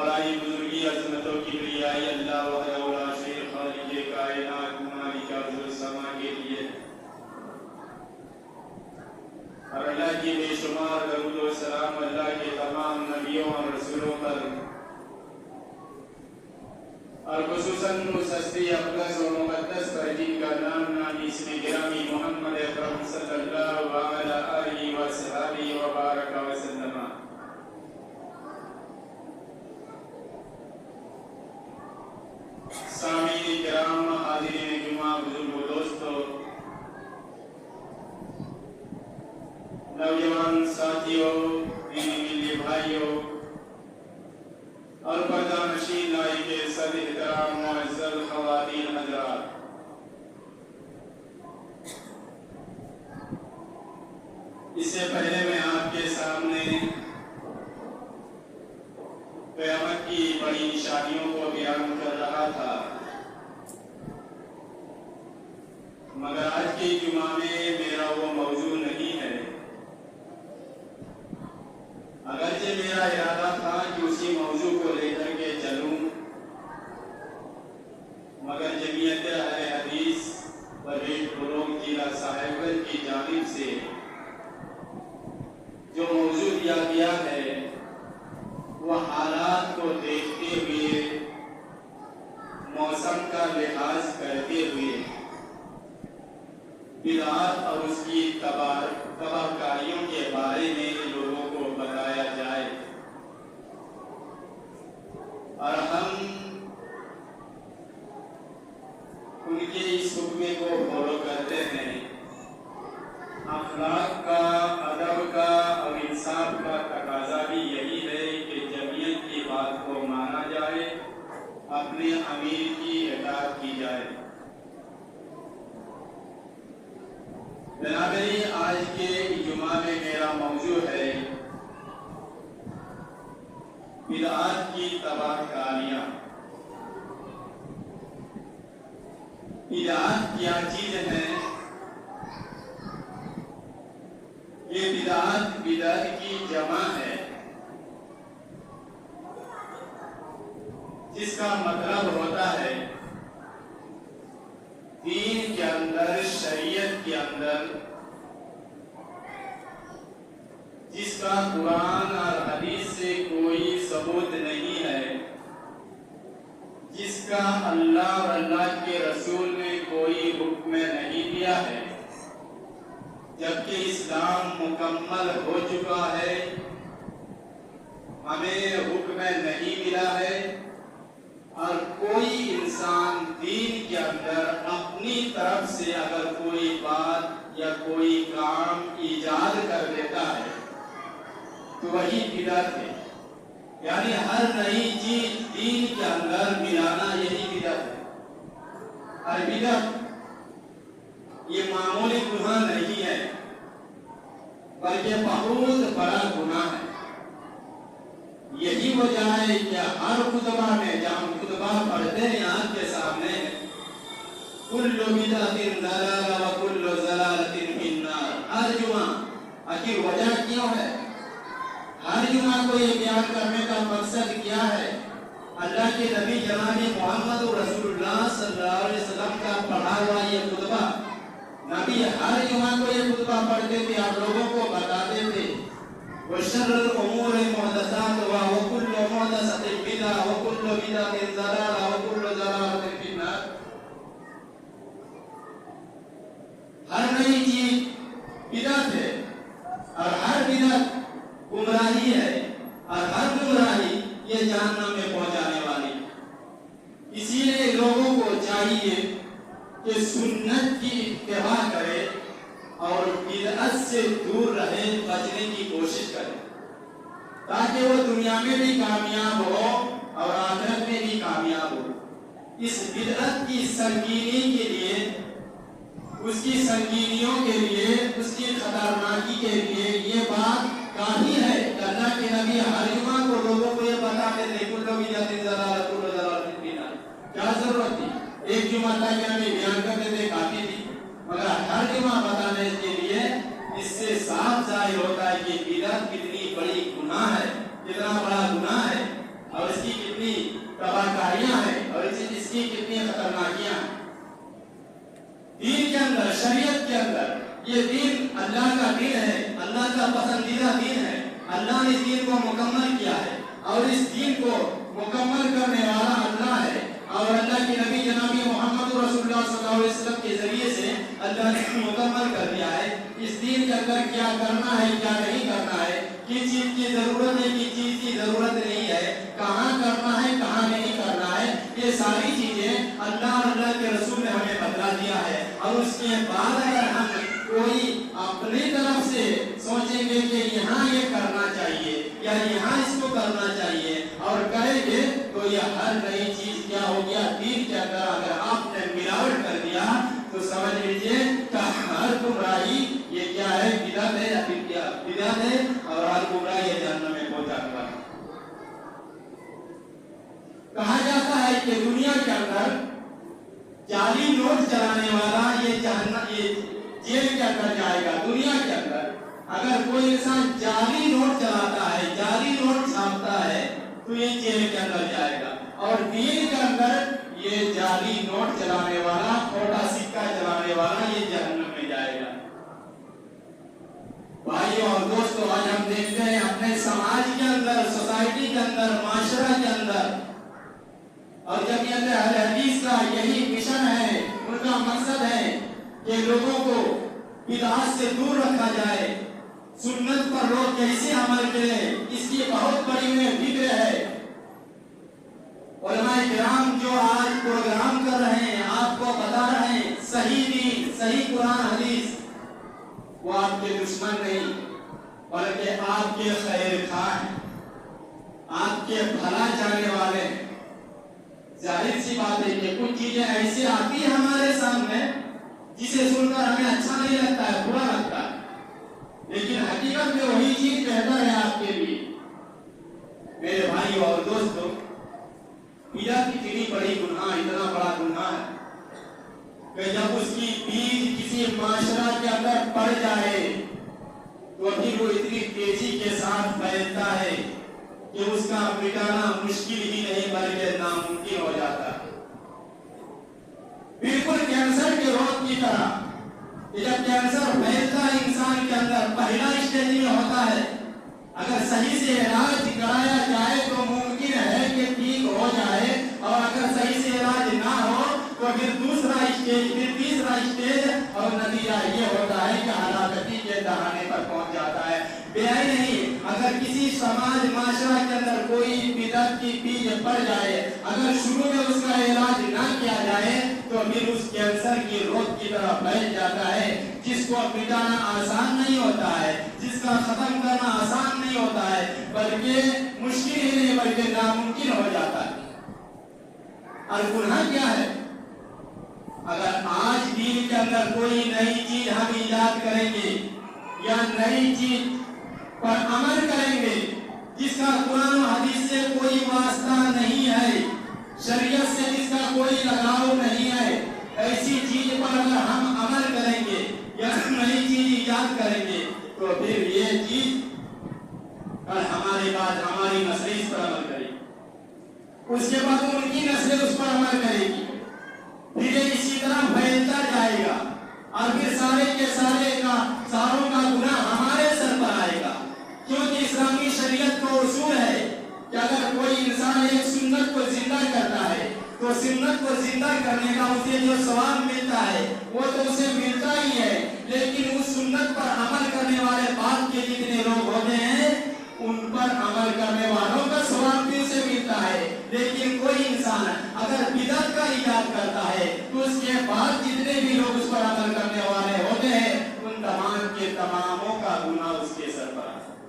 بڑائی بزرگی عظمتوں کی بریائی اللہ وحدہ لا شریک خالق کائنات مالک ارض و سما کے لیے اور اللہ کی بے شمار درود و سلام اللہ کے تمام نبیوں اور رسولوں پر اور خصوصاً اس ہستی اقدس و مقدس پر جن کا نام نام اسم گرامی محمد اکرم صلی اللہ علیہ وسلم وبارک وسلم۔ سامعین کرام، حاضرین جمعہ، بزرگ و دوستو، نوجوان ساتھیوں، دینی ملی بھائیوں اور پردہ نشین لائق صد احترام معزز خواتین حضرات، اس سے پہلے میں آپ کے سامنے قیامت کی بڑی نشانیوں کو بیان کر رہا تھا، مگر آج کے جمعہ میں میرا وہ موضوع نہیں ہے، اگرچہ میرا ارادہ تھا کہ اسی موضوع کو لے کر کے چلوں، مگر جمعیت اہل حدیث و ریڈ بلوک ضلع صاحب کی جانب سے جو موضوع دیا گیا ہے وہ حالات کو دیکھتے ہوئے، موسم کا لحاظ کرتے ہوئے بدعات اور اس کی تباہ کاریوں کے بارے میں لوگوں کو بتایا جائے اور ہم ان کے اس حکم کو فالو کرتے ہیں۔ اخلاق کا، ادب کا اور انصاف کا تقاضا بھی یہی ہے کہ جمعیت کی بات کو مانا جائے، اپنے امیر کی اطاعت کی جائے۔ جناب علی، آج کے جمعہ میں میرا موضوع ہے بدعات کی تباہ کاریاں۔ بدعات کیا چیز ہے؟ یہ بدعات بدعت کی جمع ہے، جس کا مطلب ہوتا ہے دین کے اندر، شریعت کے اندر جس کا قرآن اور حدیث سے کوئی ثبوت نہیں ہے، جس کا اللہ اور اللہ کے رسول نے کوئی حکم نہیں دیا ہے، جبکہ اسلام مکمل ہو چکا ہے، ہمیں حکم نہیں ملا ہے، اور کوئی انسان دین کے اندر اپنی طرف سے اگر کوئی بات یا کوئی کام ایجاد کر دیتا ہے تو وہی بدعت ہے۔ یعنی ہر نئی چیز دین کے اندر ملانا یہی بدعت ہے۔ اور بدعت یہ معمولی گناہ نہیں ہے، بلکہ بہت بڑا گناہ ہے۔ یہی وجہ ہے کہ ہر خطبہ میں جب ہم خطبہ پڑھتے ہیں آپ کے سامنے کل بدعت ضلالہ و کل ضلالۃ فی النار، ہر جمعہ آخر وجہ کیوں ہے؟ ہر جمعہ کو یہ بیان کرنے کا مقصد کیا ہے؟ اللہ کے نبی جناب محمد رسول اللہ صلی اللہ علیہ وسلم کا پڑھا ہوا یہ خطبہ، نبی ہر جمعہ کو یہ خطبہ پڑھتے تھے، آپ لوگوں کو بتاتے تھے وَشَرَّ الْأُمُورِ مُحْدَثَاتُهَا وَكُلُّ مُحْدَثَةٍ بِدْعَةٌ وَكُلُّ بِدْعَةٍ ضَلَالَةٌ وَكُلُّ ضَلَالَةٍ فِي النَّارِ۔ ہر نئی چیز بدعت ہے اور ہر بدعت گمراہی ہے اور ہر گمراہی یہ جہنم میں پہنچانے والی ہے۔ اسی لیے لوگوں کو چاہیے کہ سنت کی اتباع کرے اور بدعت سے دور رہے، بچنے کی کوشش کرے، تاکہ وہ دنیا میں بھی کامیاب ہو اور آخرت میں بھی کامیاب ہو۔ اس بدعت کی سنگینی کے لیے، اس کی سنگینیوں کے لیے، اس کی خطرناکی کے لیے یہ بات کافی ہے کہ اللہ کے نبی ہر جمعہ کو لوگوں کو یہ بتاتے تھے کل بدعت ضلالہ کل ضلالۃ فی النار۔ کیا ضرورت تھی؟ ایک جمعہ اللہ کے نبی بیان کرتے تھے، کافی تھی، مگر ہر جمعہ بتانے کے لیے اس سے صاف ظاہر ہوتا ہے کہ بدعت کتنی بڑی گناہ ہے، کتنا بڑا گناہ ہے، اور اس کی तबाहकारियां हैं और इसकी कितनी खतरनाकियां हैं। दीन के अंदर, शरीयत के अंदर ये दीन अल्लाह का दीन है, अल्लाह का पसंदीदा दीन है। अल्लाह ने इस दीन को मुकम्मल किया है और इस दीन को मुकम्मल करने वाला अल्लाह है और अल्लाह के नबी जनाबी मोहम्मद रसूलुल्लाह सल्लल्लाहु अलैहि वसल्लम के जरिए से अल्लाह ने मुकम्मल कर दिया है। इस दीन के अंदर क्या करना है, क्या नहीं करना है, किस चीज की जरूरत है, किस चीज की जरूरत नहीं है, कहाँ करना है, कहाँ नहीं करना है, ये सारी चीजें अल्लाह और अल्लाह के रसूल ने हमें बतला दिया है। और उसके बाद अगर हम कोई अपनी तरफ से सोचेंगे कि यहाँ ये करना चाहिए या यहाँ इसको करना चाहिए और करेंगे तो ये हर नई चीज क्या हो गया, दीन के अंदर अगर आपने मिलावट कर दिया तो समझ लीजिए कि हर गुमराही ये क्या है, बिदअत है या बिदअत है और हर गुमराही ये जहन्नम में पहुंचाने वाला। कहा जाता है कि दुनिया के अंदर जाली नोट चलाने वाला ये जेल के अंदर जाएगा। दुनिया के अंदर अगर कोई इंसान जाली नोट चलाता है, जाली नोट छापता है तो ये जेल के अंदर जाएगा। और दीन के अंदर ये जाली नोट चलाने वाला, खोटा सिक्का चलाने वाला ये जहन्नम में जाएगा। भाइयों और दोस्तों, आज हम देखते हैं अपने समाज के अंदर, सोसाइटी के अंदर, माशरा के अंदर, और जमीयत अहले हदीस का यही मिशन है, उनका मकसद है कि लोगों को बिदअत से दूर रखा जाए, सुन्नत पर लोग कैसे अमल करें, इसकी बहुत बड़ी में फिक्र है। उलमाए किराम जो आज प्रोग्राम कर रहे हैं, आपको बता रहे हैं सही दीन, सही कुरान हदीस, वो आपके दुश्मन नहीं बल्कि आपके खैर खा हैं, आपके भला चाहने वाले हैं। जाहिर सी बात है कि कुछ चीजें ऐसी आती है हमारे सामने जिसे सुनकर हमें अच्छा नहीं लगता है, बुरा लगता है, लेकिन हकीकत में वही चीज बेहतर है आपके लिए। मेरे भाई और दोस्तों, बिदअत इतनी बड़ी गुनाह, इतना बड़ा गुनाह है कि जब उसकी बीज किसी माशरा के अंदर पड़ जाए तो फिर वो इतनी तेजी के साथ फैलता है कि उसका मिटाना मुश्किल ही नहीं बल्कि नामुमकिन हो जाता है। बिल्कुल कैंसर के रोग की तरह जब कैंसर फैलता है इंसान के अंदर, पहला स्टेज में होता है, अगर सही से इलाज कराया जाए तो मुमकिन है कि ठीक हो जाए, और अगर सही से इलाज ना हो तो फिर दूसरा स्टेज, फिर तीसरा स्टेज, और नतीजा ये होता है कि हलाकती के दहाने पर पहुंच जाता है। बेआई नहीं, अगर किसी समाज माशरा के अंदर कोई बिदअत की बीज पड़ जाए, अगर शुरू में उसका इलाज ना किया जाए तो फिर उस कैंसर की रोग की तरह फैल जाता है, जिसको मिटाना आसान नहीं होता है, जिसका खत्म करना आसान नहीं होता है, बल्कि मुश्किल ही नहीं बल्कि नामुमकिन हो जाता है। और गुनाह क्या है? अगर आज दीन के अंदर कोई नई चीज हम इजाद करेंगे या नई चीज पर अमल करेंगे जिसका कुरान और हदीस से कोई वास्ता नहीं है, शरीयत से जिसका कोई लगाव नहीं है, ऐसी चीज पर अगर हम अमल करेंगे या नई चीज इजाद करेंगे तो फिर ये चीज और हमारे बाद हमारी नस्लें इस पर अमल करेगी, उसके बाद उनकी नस्लें उस पर अमल करेगी, फिर इसी तरह फैलता जाएगा और फिर सारे के सारों का गुनाह हमारे सर पर आएगा। क्योंकि इस्लामी शरीयत का उसूल है कि अगर कोई इंसान एक सुन्नत को जिंदा करता है तो सुन्नत को जिंदा करने का उसे जो सवाब मिलता है वो तो उसे मिलता ही है, लेकिन उस सुन्नत पर अमल करने वाले बाद के जितने लोग होते हैं उन पर अमल करने वालों का सवाब भी उसे मिलता है। लेकिन कोई इंसान अगर बिदअत का इजाद करता है तो उसके बाद जितने भी लोग उस पर अमल करने वाले होते हैं उन तमाम के तमामों का गुनाह उसके सर पर आता है।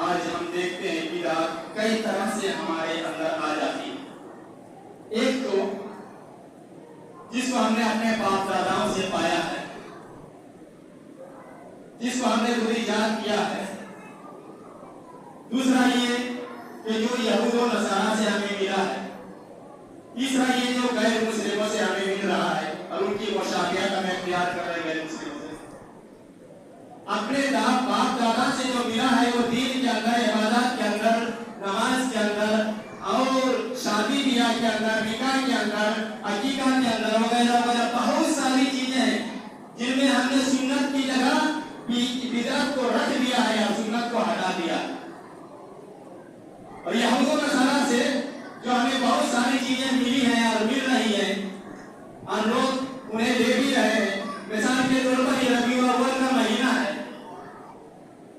आज हम देखते हैं बिदअत कई तरह से हमारे अंदर आ जाती है। एक तो जिसको हमने अपने बाप दादाओं से पाया है, जिसको हमने खुद इजाद किया है। दूसरा ये कि जो यहूद और नसारा से हमें मिला है। तीसरा ये जो गैर मुस्लिमों से हमें मिल रहा है और उनकी मुशाबियत हमें इख्तियार कर रहे हैं गैर मुस्लिमों से। अपने बाप दादा से जो मिला है वो दीन के अंदर, इबादत के अंदर, नमाज के अंदर, के अंदर, निकाह के अंदर, अकीका के अंदर वगैरह वगैरह बहुत सारी चीजें हैं जिनमें हमने सुन्नत की जगह बिदअत को रख दिया है या सुन्नत को हटा दिया। और यहूद व नसारा से जो हमें बहुत सारी चीजें मिली हैं और मिल रही हैं, हम लोग उन्हें ले भी रहे हैं। मिसाल के तौर पर ये रबीउल अव्वल का महीना है।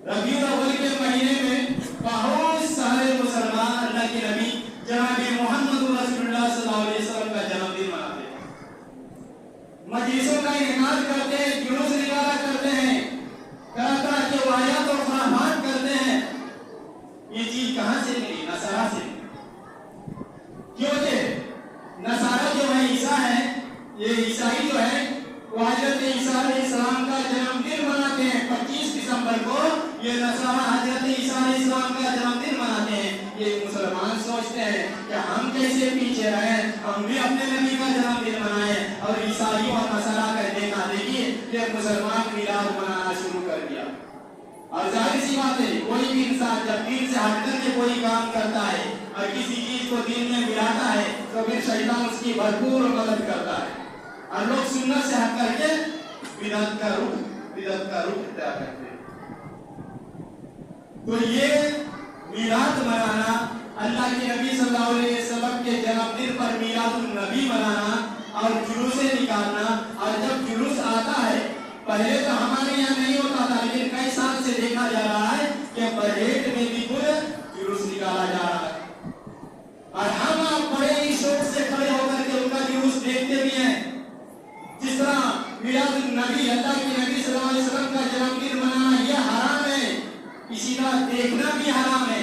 रबीउल अव्वल के महीने में बहुत सारे मुसलमान अल्लाह के नबी जनाब मोहम्मद रसूलुल्लाह सल्लल्लाहु अलैहि वसल्लम का जन्मदिन मनाते हैं, मजलिसों का इनेकाद करते हैं, जुलूस निकाला करते हैं, तरह तरह के वायत और खुराफात करते हैं। ये चीज कहां से मिली? नसारा से। क्योंकि नसारा जो है, ईसा है, ये ईसाई जो है वो हजरत ईसा अलैहिस्सलाम का जन्मदिन मनाते हैं। 25 दिसंबर को ये नसारा हजरत ईसा अलैहिस्सलाम का जन्मदिन मनाते हैं। ये मुसलमान सोचते हैं कि हम कैसे पीछे रहे, हम भी अपने नबी का जन्मदिन मनाएं। और ईसाई और नसारा का देखा देखिए ये मुसलमान मिलाद मनाना शुरू कर दिया। और जाहिर सी बात है, कोई भी इंसान जब दीन से हटकर के कोई काम करता है और किसी चीज को दीन में मिलाता है तो फिर शैतान उसकी भरपूर मदद करता है। और लोग सुन्नत से हट करके बिदअत का रुख तय करते हैं। तो ये मिलाद मनाना, अल्लाह के नबी सल्लल्लाहु अलैहि वसल्लम के जन्मदिन पर मिलादुन नबी मनाना और जुलूसे निकालना। और जब जुलूस आता है, पहले तो हमारे यहाँ नहीं होता था, लेकिन कई साल से देखा जा रहा है कि परेड में भी जुलूस निकाला जा रहा है। और हम आप बड़े ही शौक से खड़े होकर के उनका जुलूस देखते भी हैं। जिस तरह मिलादुन नबी, अल्लाह के नबी सल्लल्लाहु अलैहि वसल्लम का जन्मदिन मनाना ये हराम है, इसी तरह देखना भी हराम है।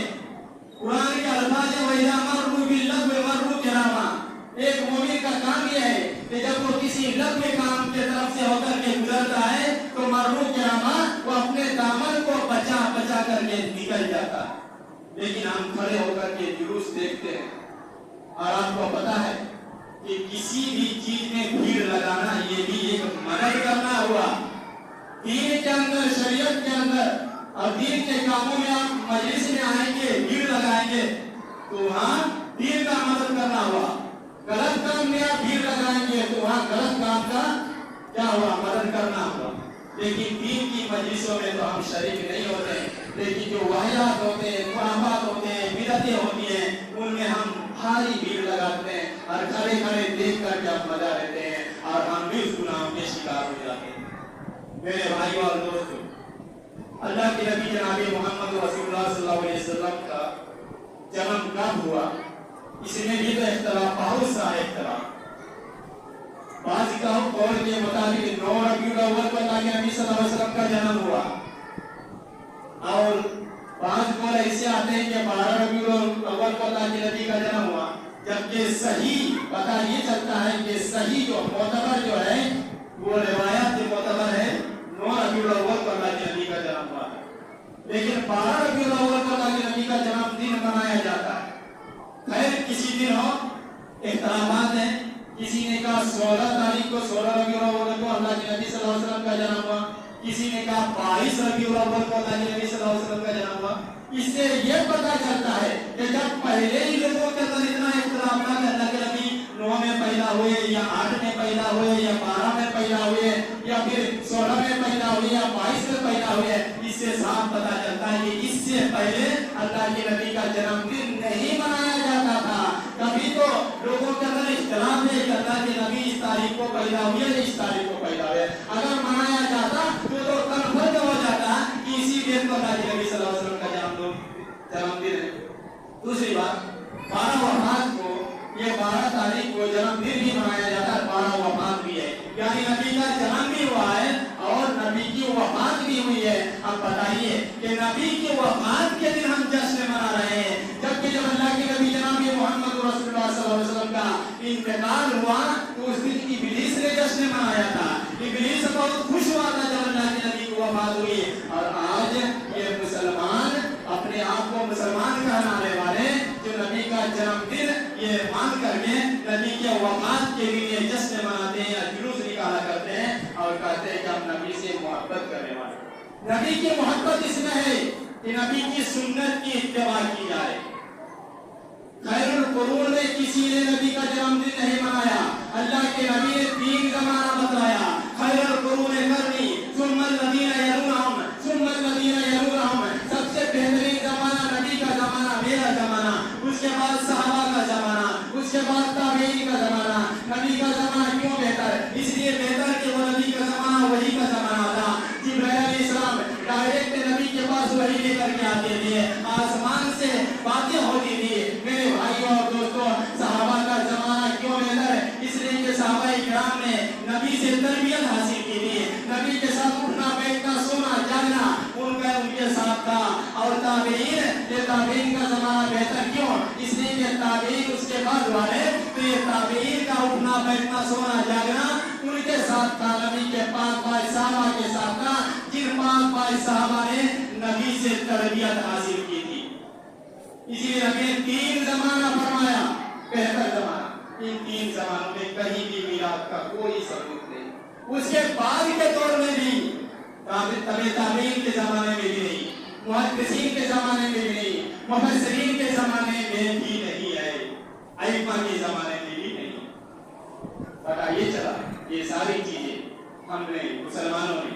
कुरान के अल्फाज है, वइज़ा मर्रू बिल्लग़्वी मर्रू किरामा। एक मोमिन का काम यह है कि जब वो किसी लग़्व काम के तरफ से होकर के गुजरता है तो मर्रू किरामा, वो अपने दामन को बचा बचा करके निकल जाता है। लेकिन हम खड़े होकर के जुलूस देखते हैं। और आपको पता है कि किसी भी चीज में भीड़ लगाना ये भी एक मदद करना हुआ। दीन के अंदर, शरीयत के अंदर और दीन के कामों में आप मजलिस में आएंगे, भीड़ लगाएंगे तो वहां दीन का मदद करना हुआ। गलत काम में आप भीड़ लगाएंगे तो वहां गलत काम का क्या हुआ? मदद करना हुआ। लेकिन दीन की मजलिसों में तो हम शरीक नहीं होते, लेकिन जो वाहियात होते हैं, खुराफात होते हैं, बिदअतें होती हैं, उनमें हम भारी भीड़ लगाते हैं और खड़े खड़े देख कर के हम मजा लेते हैं और हम भी उस गुनाहों के शिकार हो जाते हैं। मेरे भाई और दोस्तों, अल्लाह के नबी जनाब मोहम्मद रसूलुल्लाह सल्लल्लाहु अलैहि वसल्लम का जन्म कब हुआ, इसमें भी तो इख्तिलाफ, बहुत सारे इख्तिलाफ। बाज़ कौल के मुताबिक 9 रबीउल अव्वल को अल्लाह के नबी सल्लल्लाहु अलैहि वसल्लम का जन्म हुआ। और बाज़ कौल ऐसे आते हैं कि 12 रबीउल अव्वल को अल्लाह के नबी का जन्म हुआ। जबकि सही पता ये चलता है कि सही जो मोतबर जो है वो रिवायत जो मोतबर है 9 रबीउल अव्वल को अल्लाह के नबी का जन्म हुआ है। लेकिन 12 रबीउल अव्वल को अल्लाह के नबी का जन्मदिन मनाया जाता है। खैर किसी दिन हो, इख्तिलाफात हैं। किसी ने कहा 16 तारीख को, 16 रबीउल अव्वल को अल्लाह के नबी सल्लल्लाहु अलैहि वसल्लम का जन्म हुआ। किसी ने कहा 22 रबीउल अव्वल को अल्लाह के नबी सल्लल्लाहु अलैहि वसल्लम का जन्म हुआ। इससे यह पता चलता है कि जब पहले ही लोगों के अंदर इतना इख्तिलाफ था कि अल्लाह के नबी 9 में पैदा हुए या 8 में पैदा हुए या 12 में पैदा हुए या फिर 16 में पैदा हुए या 22 में पैदा हुए, इससे साफ पता चलता है कि इससे पहले अल्लाह के नबी का जन्मदिन नहीं मनाया जाता था। कभी तो लोगों के अंदर इख्तिलाफ है कि अल्लाह के नबी इस तारीख को पैदा हुए या इस तारीख को पैदा हुए। अगर मनाया जाता तो कन्फर्म हो जाता कि इसी दिन को अल्लाह के नबी सल्लल्लाहु अलैहि वसल्लम का जन्मदिन है। दूसरी बात, 12 वफात को, ये 12 तारीख को जन्मदिन भी मनाया जाता है, 12 वफात भी है, यानी नबी का जन्म भी हुआ है और नबी की वफात भी हुई है। अब बताइए कि नबी की वफात के दिन हम जश्न मना रहे हैं, जबकि जब अल्लाह के नबी जनाब मोहम्मद रसूलुल्लाह सल्लल्लाहु अलैहि वसल्लम का इंतकाल हुआ तो उस दिन इब्लीस ने जश्न मनाया था। इब्लीस बहुत खुश हुआ था जब अल्लाह के नबी की वफात हुई। और आज ये मुसलमान, अपने आप को मुसलमान कहलाने वाले, जो नबी का जन्मदिन ये मान करके नबी के वफात के लिए जश्न मनाते हैं या जुलूस निकाला करते हैं और कहते हैं कि हम नबी से मोहब्बत करने वाले। नबी की मोहब्बत इसमें है कि नबी की सुन्नत की इत्तिबा की जाए। खैरुल कुरून में किसी ने नबी का अल्लाह के नबी ने 3 जमाना बताया, खैरुल कुरून करनी, सुम्मल लदीना यलूनहुम, सुम्मल लदीना यलूनहुम। सबसे बेहतरीन जमाना नबी का जमाना, मेरा जमाना, उसके बाद सहाबा का जमाना, उसके बाद ताबीईन का जमाना। नबी का जमाना क्यों बेहतर? इसलिए बेहतर कि वो नबी का जमाना वही का जमाना था। जिब्राइल अलैहिस्सलाम डायरेक्ट नबी के पास वही लेकर के आते थे, आसमान से बातें होती थी। मेरे भाइयों और दोस्तों, सहाबा का जमाना क्यों बेहतर? इसलिए कि सहाबाए किराम ने नबी से तरबियत हासिल की थी, नबी के साथ उठना बैठना सोना जागना उनके साथ था। और ताबीईन, ये ताबीईन का जमाना बेहतर क्यों? इसलिए कि ताबीईन उसके बाद वाले, तो ये ताबीईन का उठना बैठना सोना जागना उनके साथ था, नबी के पाक भाई साहबा के साथ था, जिन पाक भाई साहबा ने नबी से तरबियत हासिल की थी। इसलिए नबी ने 3 जमाना फरमाया, बेहतर जमाना। इन 3 जमानों में कहीं भी मिलाद का कोई सबूत नहीं। उसके बाद के दौर में भी, ताबीईन के जमाने में भी नहीं, मुहद्दिसीन के जमाने में भी नहीं, मुफस्सिरीन के जमाने में भी नहीं है, अइम्मा के जमाने में भी नहीं। पता ये चला, ये सारी चीजें हमने मुसलमानों ने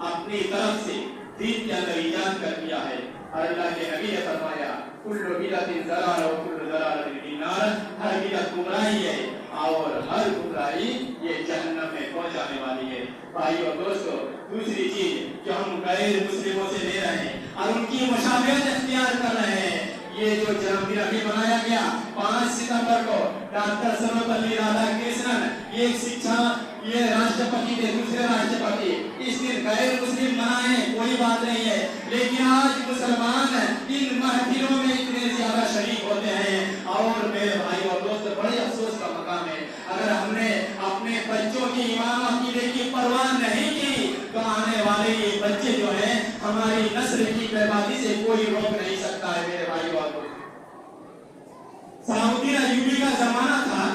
अपनी तरफ से दीन के अंदर ईजाद कर दिया है। और अल्लाह के नबी ने फरमाया, कुल्लु बिदअतिन ज़लाल व कुल्लु ज़लालतिन फिन्नार, हर बिदअत गुमराही है और हर गुमराही ये जहन्नम में पहुंचाने वाली है। भाइयों और दोस्तों, दूसरी चीज जो हम गैर मुस्लिमों से ले रहे हैं और उनकी मुशाबहत इख्तियार कर रहे हैं, ये जो जन्मदिन अभी मनाया गया 5 सितंबर को, डॉक्टर सर्वपल्ली राधाकृष्णन, ये शिक्षा, ये राष्ट्रपति थे, दूसरे राष्ट्रपति, इस दिन गैर मुस्लिम मनाए, कोई बात नहीं है। लेकिन आज मुसलमान इन महफिलों में इतने ज्यादा शरीक होते हैं। और मेरे भाई और दोस्त, बड़े अफसोस का मकाम है, अगर हमने अपने बच्चों की इमाम अकीदे की परवाह नहीं की तो आने वाले ये बच्चे जो हैं, हमारी नस्ल की बर्बादी से कोई रोक नहीं सकता है। मेरे भाई और दोस्त, सलाउद्दीन अय्यूबी का जमाना था,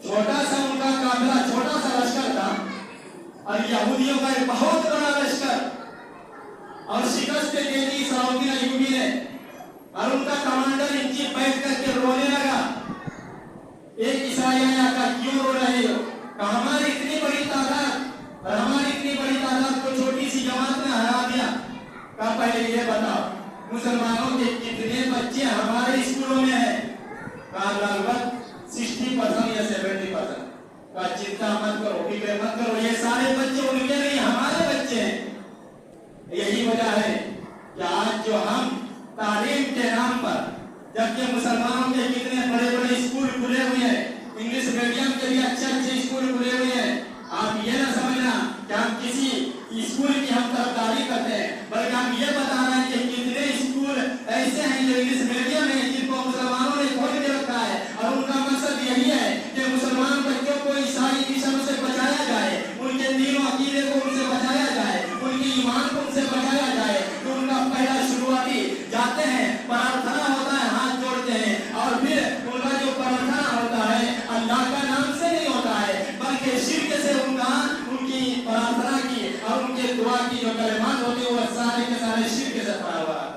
छोटा सा उनका काफिला, छोटा सा लश्कर था और यहूदियों का एक बहुत बड़ा लश्कर, और शिकस्त दे दी सलाउद्दीन अय्यूबी ने। और उनका कमांडर इन चीफ बैठ करके रोने लगा। एक ईसाई आया, कहा क्यों रो रहे हो? कहा हमारी इतनी बड़ी तादाद और हमारी इतनी बड़ी तादाद को छोटी सी जमात ने हरा दिया। कहा पहले ये बताओ, मुसलमानों के कितने बच्चे हमारे स्कूलों में हैं? कहा लगभग 60% या 70%। का चिंता मत करो, फिक्र मत करो, ये सारे बच्चे उनके नहीं, हमारे बच्चे हैं। यही वजह है कि आज जो हम तालीम के नाम पर, जबकि मुसलमानों के कितने बड़े बड़े स्कूल खुले हुए हैं, इंग्लिश मीडियम के भी अच्छे अच्छे स्कूल खुले हुए हैं, आप ये ना समझना कि हम किसी स्कूल की हम तरफदारी करते हैं, बल्कि हम ये बता रहे हैं कि कितने स्कूल ऐसे हैं जो इंग्लिश मीडियम है, जिनको मुसलमानों ने खोल के रखा है। और उनका मकसद यही है कि मुसलमान बच्चों को ईसाई मिशन से बचाया जाए, उनके दीन अकीदे को उनसे बचाया जाए, उनके ईमान को उनसे बचाया जाए। तो उनका पहला शुरुआती जाते हैं, प्रार्थना होता है, हाथ जोड़ते हैं, और फिर उनका जो प्रार्थना होता है अल्लाह का नाम से नहीं होता है, बल्कि शिर्क से उनकी प्रार्थना की और उनके दुआ की जो कलिमात होती है वो सारे के सारे शिर्क से पढ़ा हुआ है।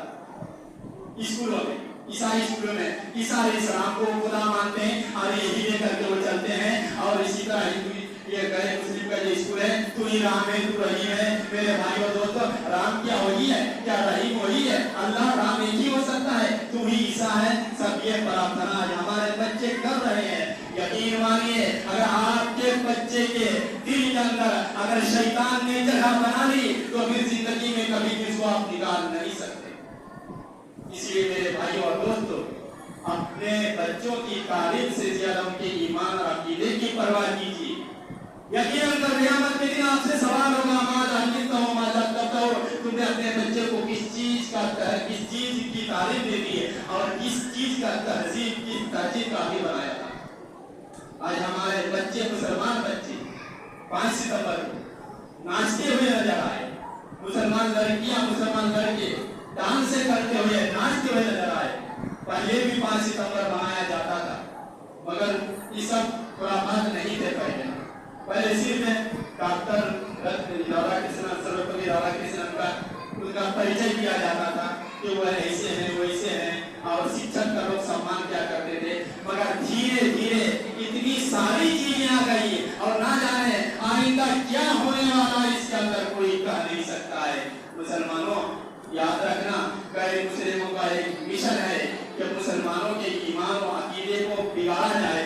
स्कूलों में, ईसाई स्कूलों में ईसा अलैहिस्सलाम को खुदा मानते हैं और यही लेकर के वो चलते हैं। और इसी तरह हिंदू, ये गैर मुस्लिम का जो स्कूल है, तू ही राम है, तू रहीम है। मेरे भाई और दोस्तों, राम क्या वही है, क्या रहीम वही है? अल्लाह राम एक ही हो सकता है, तू ही ईसा है। सब ये प्रार्थना आज हमारे बच्चे कर रहे हैं। यकीन मानिए, अगर आपके बच्चे के दिल के अंदर अगर शैतान ने जगह बना ली तो फिर जिंदगी में कभी किसको आप निकाल नहीं सकते। इसलिए मेरे भाई और दोस्तों, अपने बच्चों की तारीफ से ज्यादा उनके ईमान और अकीदे की परवाह कीजिए। यकीनन क़यामत के दिन आपसे सवाल होगा, तुमने अपने बच्चे को किस चीज की तारीफ दे दी है और किस चीज का तहजीब की तरजीह का भी बनाया था। आज हमारे बच्चे, मुसलमान बच्चे 5 सितंबर को नाचते हुए नजर आए, मुसलमान लड़कियां, मुसलमान लड़के डांस करते हुए, नाचते हुए नजर आए। पहले भी 5 सितंबर मनाया जाता था, मगर ये सब खुराफात नहीं थे। पहले सिर्फ डॉक्टर राधाकृष्णन, सर्वपल्ली राधाकृष्णन का उनका परिचय किया जाता था कि वह ऐसे हैं, वैसे हैं, और शिक्षक का लोग सम्मान क्या करते थे। मगर धीरे धीरे इतनी सारी کا کیا ہونے والا ہے اس کے اندر کوئی کہہ نہیں سکتا ہے۔ مسلمانوں یاد رکھنا غیر مسلموں کا ایک مشن ہے کہ مسلمانوں کے ایمان و عقیدے کو بگاڑا جائے،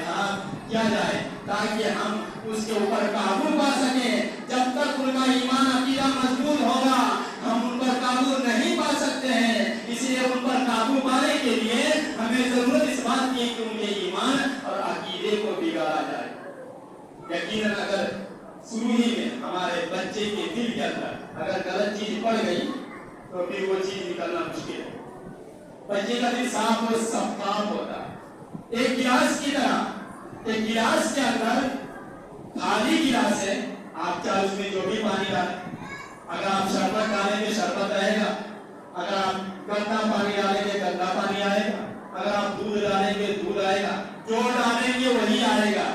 کیا جائے، تاکہ ہم اس کے اوپر قابو پا سکیں۔ جب تک ان کا ایمان عقیدہ مضبوط ہوگا ہم ان پر قابو نہیں پا سکتے ہیں۔ اس لیے ان پر قابو پانے کے لیے ہمیں ضرورت اس بات کی کہ ان کے ایمان اور عقیدے کو بگاڑا جائے۔ یقیناً اگر شروع ہی میں ہمارے بچے کے دل کے اندر اگر غلط چیز پڑ گئی تو پھر وہ چیز نکلنا مشکل ہے۔ بچے کا دل صاف و شفاف ہوتا ہے، ایک گلاس کی طرح۔ ایک گلاس کے اندر خالی گلاس ہے، آپ چاہے اس میں جو بھی پانی ڈالیں، اگر آپ شربت ڈالیں گے شربت رہے گا، اگر آپ گندا پانی ڈالیں گے گندا پانی آئے گا، اگر آپ دودھ ڈالیں گے دودھ آئے گا، جو ڈالیں گے وہی آئے گا۔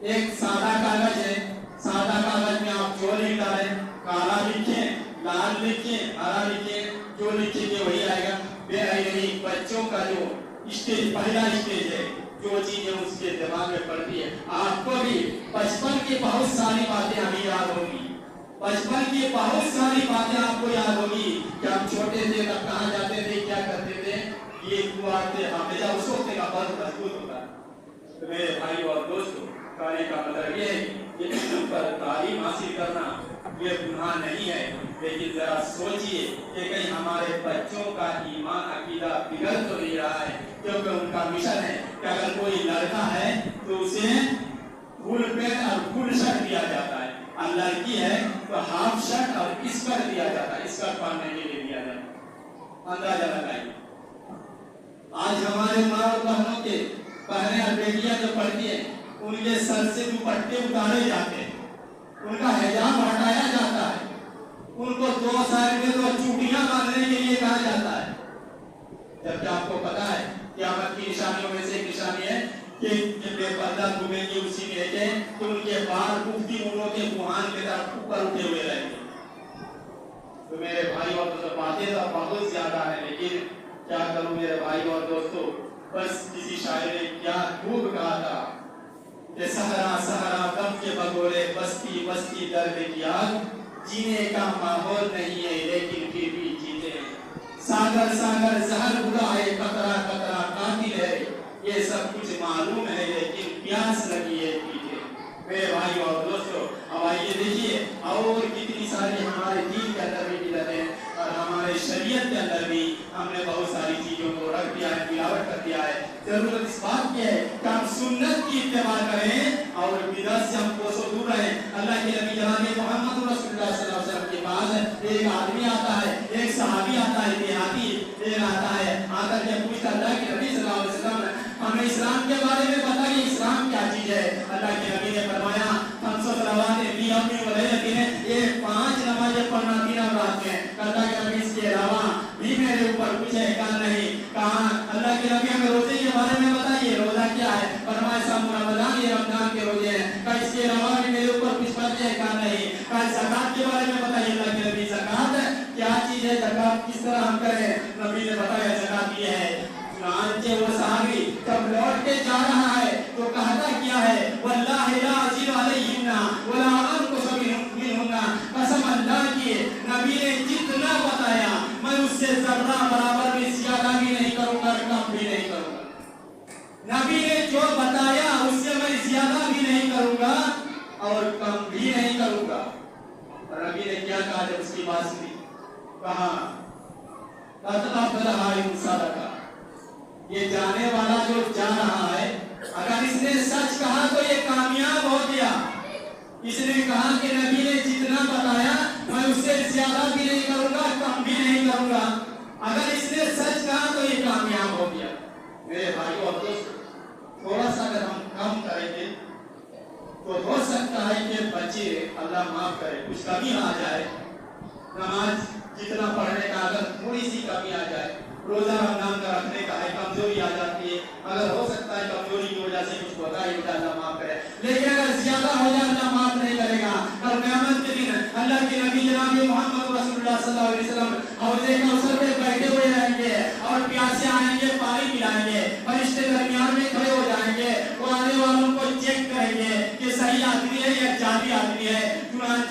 ایک سادہ کاغذ ہے، سادہ کاغذ میں آپ جو لکھ ڈالیں، کالا لکھیں، لال لکھیں، ہرا لکھیں، جو لکھیں گے وہی آئے گا۔ بے نہیں، بچوں کا جو اسٹیج پہلا اسٹیج ہے، جو چیزیں اس کے دماغ میں پڑتی ہے۔ آپ کو بھی بچپن کی بہت ساری باتیں ابھی یاد ہوگی، بچپن کی بہت ساری باتیں آپ کو یاد ہوگی کہ ہم چھوٹے تھے تب کہاں جاتے تھے، کیا کرتے تھے، یہ دعا تھے ہمیشہ اس وقت کا بہت مضبوط ہوتا ہے۔ تو میرے بھائی اور دوستوں، کہنے کا مطلب یہ ہے کہ علم پر تعلیم حاصل کرنا یہ گناہ نہیں ہے، لیکن ذرا سوچئے کہ کہیں ہمارے بچوں کا ایمان عقیدہ بگڑ تو نہیں رہا ہے، کیونکہ ان کا مشن ہے کہ اگر کوئی لڑکا ہے تو اسے فل پینٹ اور فل شرٹ دیا جاتا ہے، اور لڑکی ہے تو ہاف شرٹ اور اسکرٹ دیا جاتا ہے، اسکرٹ پہننے کے لیے دیا جاتا ہے۔ اندازہ لگائیے آج ہمارے ماں اور بہنوں کے بہنیں اور بیٹیاں جو پڑھتی ہیں ان کے سر سے دوپٹے اتارے جاتے ہیں، ان کا حجاب ہٹایا جاتا ہے، ان کو 2 سال میں تو چوٹیاں باندھنے کے لیے کہا جاتا ہے، جبکہ آپ کو پتا ہے قیامت کی نشانیوں میں سے ایک نشانی ہے کہ بے پردہ گھومیں گے اسی میں کہ ان کے بال اٹھتی اونوں کے کوہان کی طرف اوپر اٹھے ہوئے رہیں گے۔ تو میرے بھائی اور دوستوں، باتیں تو بہت زیادہ ہیں، لیکن کیا کروں میرے بھائی اور دوستوں، بس کسی شاعر نے کیا خوب کہا تھا کہ سہرا سہرا غم کے بگولے، بستی بستی درد کی آگ، جینے کا ماحول نہیں ہے لیکن پھر بھی جیتے ہیں، ساگر ساگر زہر بھرا ہے، قطرہ قطرہ قاتل ہے، یہ سب کچھ معلوم ہے لیکن پیاس لگی ہے پیتے۔ میرے بھائی اور دوستوں، اب آئیے دیکھیے اور کتنی ساری ہمارے دین کے اندر بھی بدعتیں ہیں، اور ہمارے شریعت کے اندر بھی ہم نے بہت ساری چیزوں کو رکھ دیا ہے، ملاوٹ کر دیا ہے۔ ضرورت اس بات کی ہے کہ ہم سنت کی اتباع کریں اور بدعت سے ہم کوسوں دور رہیں۔ اللہ کے نبی جناب محمد رسول اللہ صلی اللہ علیہ وسلم کے پاس ایک آدمی آتا ہے، ایک صحابی آتا ہے، دیہاتی ایک آتا ہے، آ کر کے پوچھتا اللہ کے نبی صلی اللہ علیہ وسلم ہمیں اسلام کے بارے میں بتائیے، اسلام کیا چیز ہے؟ اللہ کے نبی نے فرمایا 500 صلوات فی یوم و لیلۃ، یہ 5 نمازیں پڑھنا 3 رات میں۔ اللہ کے نبی اس کے علاوہ بھی میرے اوپر کچھ ہے؟ کہا نہیں۔ کہا اللہ کے نبی ہمیں روزے کے بارے میں بتائیے، روزہ کیا ہے؟ فرمایا صوم رمضان، یہ رمضان کے روزے ہیں۔ کہا اس کے علاوہ بھی میرے اوپر کچھ فرض ہے؟ کہا نہیں۔ کہا زکات کے بارے میں بتائیے، اللہ کے نبی زکات کیا چیز ہے، زکات کس طرح ہم کریں؟ نبی نے بتایا زکات یہ ہے۔ چنانچہ وہ صحابی جب لوٹ کے جا رہا ہے تو کہتا کیا ہے، واللہ لا ازید علیہن ولا انقص منہن، قسم اللہ کی نبی نے جتنا بتایا میں اس سے ذرہ برابر بھی زیادہ بھی نہیں کروں گا، کم بھی نہیں کروں گا۔ نبی نے جو بتایا اس سے میں زیادہ بھی نہیں کروں گا اور کم بھی نہیں کروں گا۔ اور نبی نے کیا کہا جب اس کی بات سنی؟ کہا یہ جانے والا جو جا رہا ہے اگر اس نے سچ کہا تو یہ کامیاب ہو گیا۔ اس نے کہا کہ نبی نے جتنا بتایا میں اس سے زیادہ بھی نہیں کروں گا، کم بھی نہیں کروں گا۔ اگر اس نے سچ کہا تو یہ کامیاب ہو گیا۔ میرے بھائیوں اور دوستوں، تھوڑا سا اگر ہم کم کریں گے تو ہو سکتا ہے کہ بچے اللہ معاف کرے کچھ کمی آ جائے، نماز جتنا پڑھنے کا اگر تھوڑی سی کمی آ جائے، روزہ رمضان کا رکھنے کا ہے کمزوری آ جاتی ہے، اگر ہو سکتا ہے کمزوری کی وجہ سے کچھ ہوتا ہے اللہ معاف کرے، لیکن اگر زیادہ ہو جائے اللہ معاف نہیں کرے گا۔ اور قیامت کے دن اللہ کے نبی جناب محمد رسول اللہ صلی اللہ علیہ وسلم حوض کوثر پہ بیٹھے ہوئے رہیں گے اور پیاسے آئیں گے، پانی پلائیں گے، فرشتے درمیان میں کھڑے ہو جائیں گے، وہ آنے والوں کو چیک کریں گے کہ صحیح آدمی ہے یا جعلی آدمی ہے۔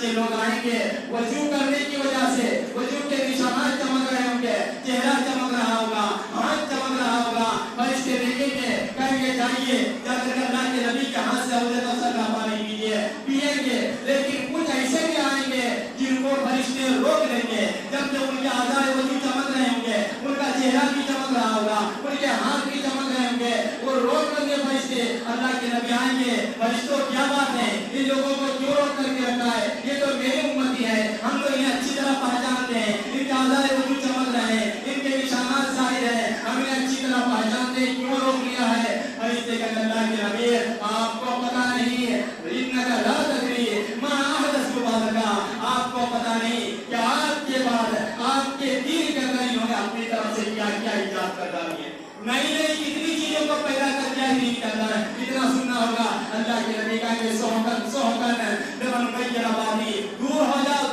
से लोग आएंगे, वजू करने की वजह से वजू के निशानात चमक रहे होंगे, चेहरा चमक रहा होगा, हाथ चमक रहा होगा, फरिश्ते देखेंगे, कहेंगे जाइए जाकर अल्लाह के नबी के हाथ से हौज़ कौसर का पानी पीजिए, पिएंगे। लेकिन कुछ ऐसे भी आएंगे जिनको फरिश्ते रोक देंगे, जब उनके आज़ाए वजू चमक रहे होंगे, उनका चेहरा भी चमक रहा होगा, उनके हाथ भी चमक रहे होंगे, वो रोक देंगे फरिश्ते। अल्लाह के नबी आएंगे, फरिश्तों क्या बात है, इन लोगों को क्यों रोक करके रखा है, ये तो मेरे उम्मती है, हम लोग इन्हें अच्छी तरह पहचानते हैं, इनके आज़ाए वजू चमक रहे हैं, इनके निशानात ज़ाहिर हैं, हम इन्हें अच्छी तरह पहचानते हैं, क्यों रोक लिया है। फरिश्ते कहते हैं अल्लाह के नबी आपको पता नहीं है, इन्नका ला तदरी मा अहदसु बअदका, आपको पता नहीं कि आपके बाद आपके दीन के अंदर इन्होंने अपनी तरफ से क्या क्या इजाद कर डाली है, नई नई कितनी चीजों को पैदा कर दिया दीन के अंदर। इतना सुनना होगा अल्लाह के नबी का कि सोहकन सोहकन लिमन गय्यर बानी, दूर हो जाओ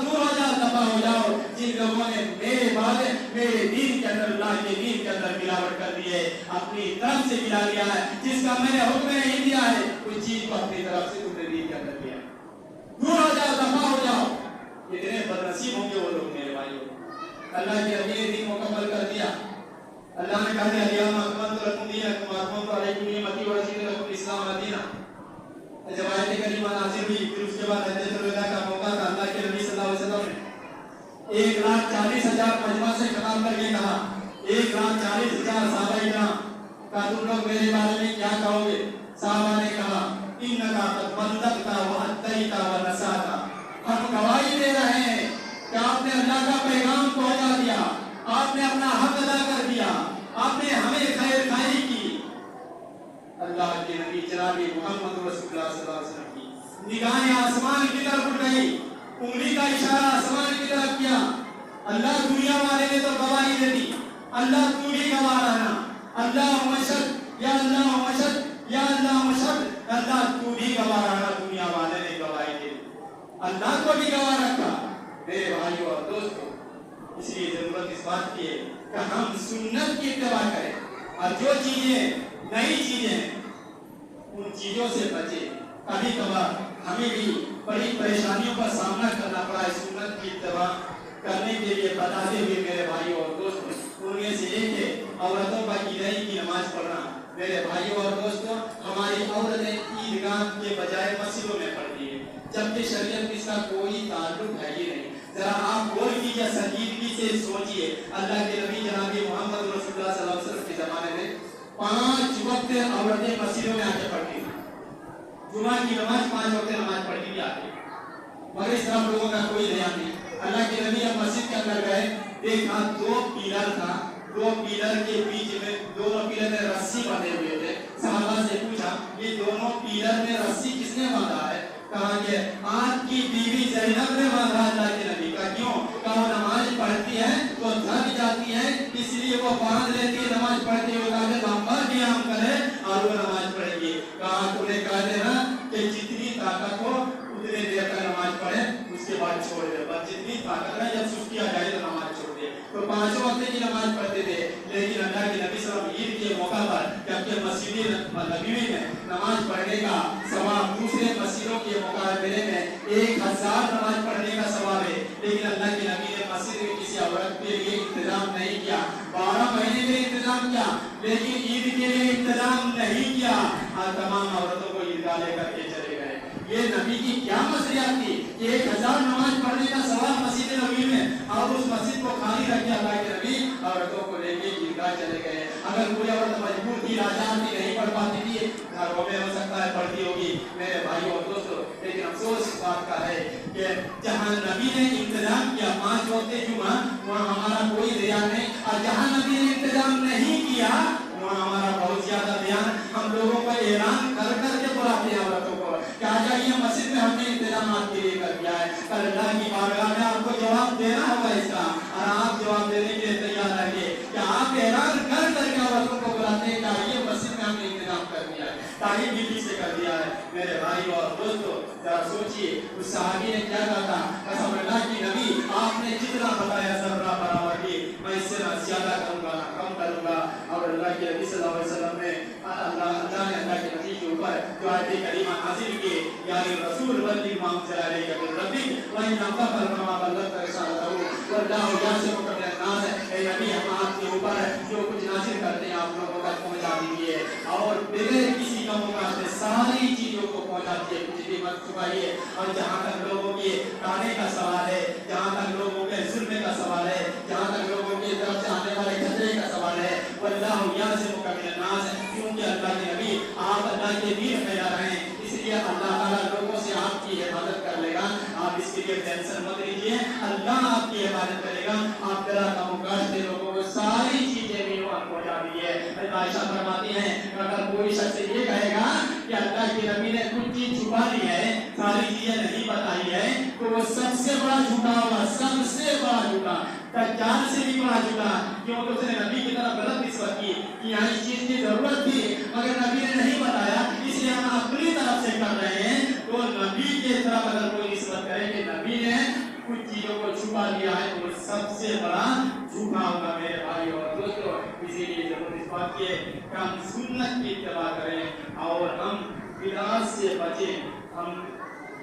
दफा हो जाओ जिन लोगों ने मेरे बाद मेरे दीन के अंदर, अल्लाह के दीन के अंदर मिलावट कर दी है, अपनी तरफ से मिला लिया है, जिसका मैंने हुक्म नहीं दिया है उस चीज को अपनी तरफ से तुमने दीन के अंदर किया, दूर हो जाओ दफा हो जाओ। कितने बदनसीब होंगे वो लोग मेरे भाइयों। अल्लाह के नबी ने दीन मुकम्मल कर दिया। अल्लाह ने कहा अल-यौमा अकमलतु लकुम दीनकुम व अतममतु अलैकुम निअमती व रज़ीतु लकुम इस्लाम दीना। जब आयत करीमा नाज़िल हुई, फिर उसके बाद हज्जतुल वदा का मौका था, अल्लाह के नबी सल्लल्लाहु अलैहि वसल्लम ने 1,40,000 मजमा से खिताब करके कहा, 1,40,000 सहाबाए किराम का तुम लोग मेरे बारे में क्या कहोगे। सहाबा ने कहा इन्नका क़द बल्लगता व अद्दैता व नसाता, हम गवाही दे रहे हैं कि आपने अल्लाह का पैगाम पहुंचा दिया, आपने अपना हक अदा कर दिया, आपने हमें खैर खाई की। अल्लाह के नबी जनाब मोहम्मद रसूलुल्लाह सल्लल्लाहु अलैहि वसल्लम की निगाहें आसमान की तरफ उठ गई, उंगली का इशारा आसमान की तरफ किया। अल्लाह दुनिया वाले ने तो गवाही दे दी, अल्लाह तू भी गवाह रहना, अल्लाह मशद या अल्लाह मशद या अल्लाह मशद, अल्लाह तू भी गवाह रहना। दुनिया वाले ने गवाही दे दी, अल्लाह को भी गवाह रखा। मेरे भाइयों और दोस्तों, इसलिए जरूरत इस बात की है कि हम सुन्नत की इत्तिबा करें और जो चीजें नई चीजें उन चीजों से बचे। कभी कभार हमें भी बड़ी परेशानियों का सामना करना पड़ा है सुन्नत की इत्तिबा करने के लिए बताते हुए मेरे भाइयों और दोस्तों। उनमें से एक है औरतों का ईदाई की नमाज पढ़ना। मेरे भाइयों और दोस्तों, हमारी औरतें ईदगाह के बजाय मस्जिदों में पढ़ती है, जबकि शरीयत में इसका कोई ताल्लुक है ही नहीं। जरा आप गौर कीजिए, संजीदगी से सोचिए। अल्लाह के नबी जनाब मोहम्मद रसूलुल्लाह सल्लल्लाहु अलैहि वसल्लम के जमाने में 5 वक्त औरतें मस्जिदों में आके पढ़ती थी। जुमा की नमाज 5 वक्त नमाज पढ़ती थी आके, मगर इस तरफ लोगों का कोई ध्यान नहीं। अल्लाह के नबी जब मस्जिद के अंदर गए, देखा 2 पिलर था, 2 पिलर के बीच में, दोनों पिलर में रस्सी बंधे हुए थे। सहाबा से पूछा ये दोनों पिलर में रस्सी किसने बांधा है। कहा कि आपकी बीवी ज़ैनब ने बांधा। अल्लाह के नबी का क्यों? कहा वो नमाज पढ़ती है तो थक जाती है, इसलिए वो बांध लेती है नमाज पढ़ते हुए, ताकि लंबा क़याम करे और वो नमाज पढ़ेगी। कहा तुमने कह देना कि जितनी ताकत हो उतने देर तक नमाज पढ़े, उसके बाद छोड़ दे, बस जितनी ताकत है, जब सुस्ती आ जाए तो नमाज छोड़ दे। तो 5 वक्त की नमाज पढ़ते थे। लेकिन अल्लाह के नबी सल्लल्लाहु अलैहि वसल्लम ईद के मौका पर जबकि मस्जिद नबवी में नमाज पढ़ने का सवाब दूसरे मस्जिदों के मुकाबले में 1000 नमाज पढ़ने का सवाब है, लेकिन अल्लाह के नबी ने मस्जिद में किसी औरत के लिए इंतजाम नहीं किया। 12 महीने में इंतजाम किया, लेकिन ईद के लिए इंतजाम नहीं किया और तमाम औरतों को ईदगाह लेकर के चले गए। ये नबी की क्या मसलियत थी कि 1000 नमाज पढ़ने का सवाब मस्जिद नबवी में, और उस मस्जिद को खाली रख दिया। अल्लाह के नबी औरतों को लेके ईदगाह चले गए। अगर कोई औरत मजबूर थी, लाचार थी, नहीं पढ़ पाती थी, घरों में हो सकता है पढ़ती होगी मेरे भाइयों और दोस्तों। लेकिन अफसोस इस बात का है कि जहाँ नबी ने इंतजाम किया 5 वक्त जुमा, वहाँ हमारा कोई ध्यान नहीं, और जहाँ नबी ने इंतजाम नहीं किया वहाँ हमारा बहुत ज्यादा ध्यान। हम लोगों को ऐलान कर करके बुलाते हैं औरतों को कि आ जाइए मस्जिद में, हमने इंतजाम आपके लिए कर दिया है। कल अल्लाह की बारगाह में आपको जवाब देना होगा इसका, और आप जवाब देने के लिए तैयार रहिए कि आप ऐलान कर करके औरतों को बुलाते हैं कि आइए मस्जिद में हमने इंतजाम कर दिया है, तारीफ दिल्ली से कर दिया है। मेरे भाई और दोस्तों, जरा सोचिए उस सहाबी ने क्या कहा था, कसम अल्लाह की नबी आपने जितना बताया ज़र्रा बराबर भी, मैं इससे ना ज्यादा करूंगा ना कम करूंगा। और अल्लाह के नबी सल्लल्लाहु अलैहि वसल्लम ने अल्लाह के नबी के ऊपर जो आयत करीमा नाज़िल की यानी रसूल वल्ली मा उनज़िला इलैका मिन रब्बिक व इन अक़फ़ल फमा बल्लग़्ता रिसालतहू वल्लाहु यासिमुका मिनन नास। ए नबी हम आपके ऊपर जो कुछ नाज़िल करते हैं आप लोगों तक पहुंचा दीजिए और बगैर किसी कमों से सारी चीजों को पहुंचा दीजिए, कुछ भी मत छुपाइए। और जहाँ तक लोगों के खाने का सवाल है, जहाँ तक लोगों के जुल्म का सवाल है, जहाँ तक लोगों की तरफ से आने वाले खतरे का सवाल है, वल्लाहु यासिमुका मिनन नास, क्योंकि अल्लाह के नबी आप अल्लाह के दीन फैला रहे हैं, इसलिए अल्लाह ताला लोगों से आपकी हिफाजत कर लेगा। आप इसके लिए टेंशन मत लीजिए, अल्लाह आपकी हिफाजत करेगा। आप जरा कमोकाश लोगों को सारी चीजें भी पहुंचा दीजिए। आयशा फरमाती हैं अगर कोई शख्स ये कहेगा कि अल्लाह के नबी ने कुछ चीज छुपा दी है, सारी चीजें नहीं बताई है, तो वो सबसे बड़ा झूठा होगा, सबसे बड़ा झूठा, दज्जाल से भी बड़ा झूठा। क्योंकि उसने नबी की तरफ गलत निस्बत की कि यहाँ इस चीज की जरूरत थी मगर नबी ने नहीं बताया, इसलिए हम अपनी तरफ से कर रहे हैं। तो नबी की तरफ अगर कोई निस्बत करे कि नबी ने कुछ चीजों को छुपा दिया है, तो सबसे बड़ा झूठा होगा मेरे भाई और दोस्तों। इसीलिए जरूर इस बात की कि हम सुन्नत की इत्तिबा करें और हम बिदात से बचें। हम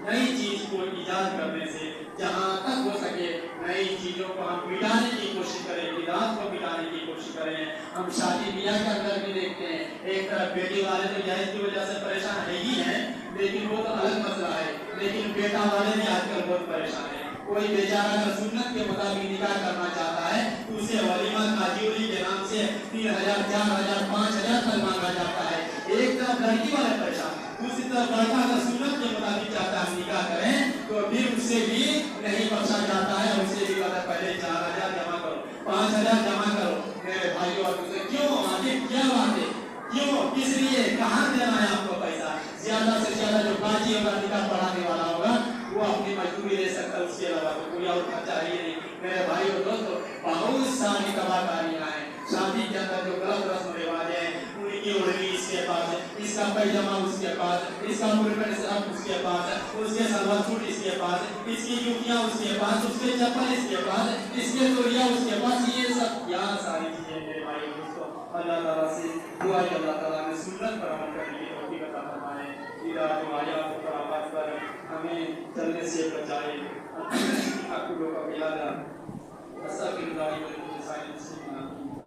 नई चीज को ईजाद करने से जहाँ तक हो सके नई चीजों को हम मिटाने की कोशिश करें, बिदात को मिटाने की कोशिश करें। हम शादी ब्याह के अंदर भी देखते हैं, एक तरफ बेटी वाले तो दहेज की वजह से परेशान है ही है, लेकिन वो तो अलग मसला है, लेकिन बेटा वाले भी आजकल बहुत परेशान है। कोई बेचारा अगर सुन्नत के मुताबिक निकाह करना चाहता है तो उसे वलीमा काजीउरी के नाम से 3000, 4000, 5000 तक मांगा जाता है। एक तरफ लड़की वाले परेशान, दूसरी तरफ लड़का अगर सुन्नत के मुताबिक चाहता है निकाह करें तो फिर उससे भी नहीं बख्शा जाता है, उससे भी कहता पहले 4000 जमा करो, 5000 जमा करो। मेरे भाइयों और दूसरे क्यों आगे क्या बात है, क्यों, किस लिए, कहाँ देना है आपको पैसा? ज्यादा से ज्यादा जो काजी होगा निकाह पढ़ाने वाला होगा वो अपनी मजदूरी दे सकता है, उसके अलावा तो कोई और खर्चा है नहीं। मेरे भाई और दोस्तों बहुत सारी तबाहकारियां हैं शादी के अंदर, जो गलत रस्म रिवाज है, उनकी ओढ़नी इसके पास, इसका पैजामा उसके पास, इसका मुर्गन सब उसके पास, उसके सलवार सूट इसके पास, इसकी जूतियां उसके पास, उसके चप्पल इसके पास, इसके तोलिया उसके पास, ये सब क्या सारी चीजें मेरे भाई दोस्तों। अल्लाह ताला से दुआ है अल्लाह ताला ने सुन्नत पर अमल करने की तौफीक अता फरमाए, हिदायत आयात और करामात पर हमें चलने से बचाए। अकुल का बिलादा अस्तगफिरुल्लाह व अतूबु इलैहि।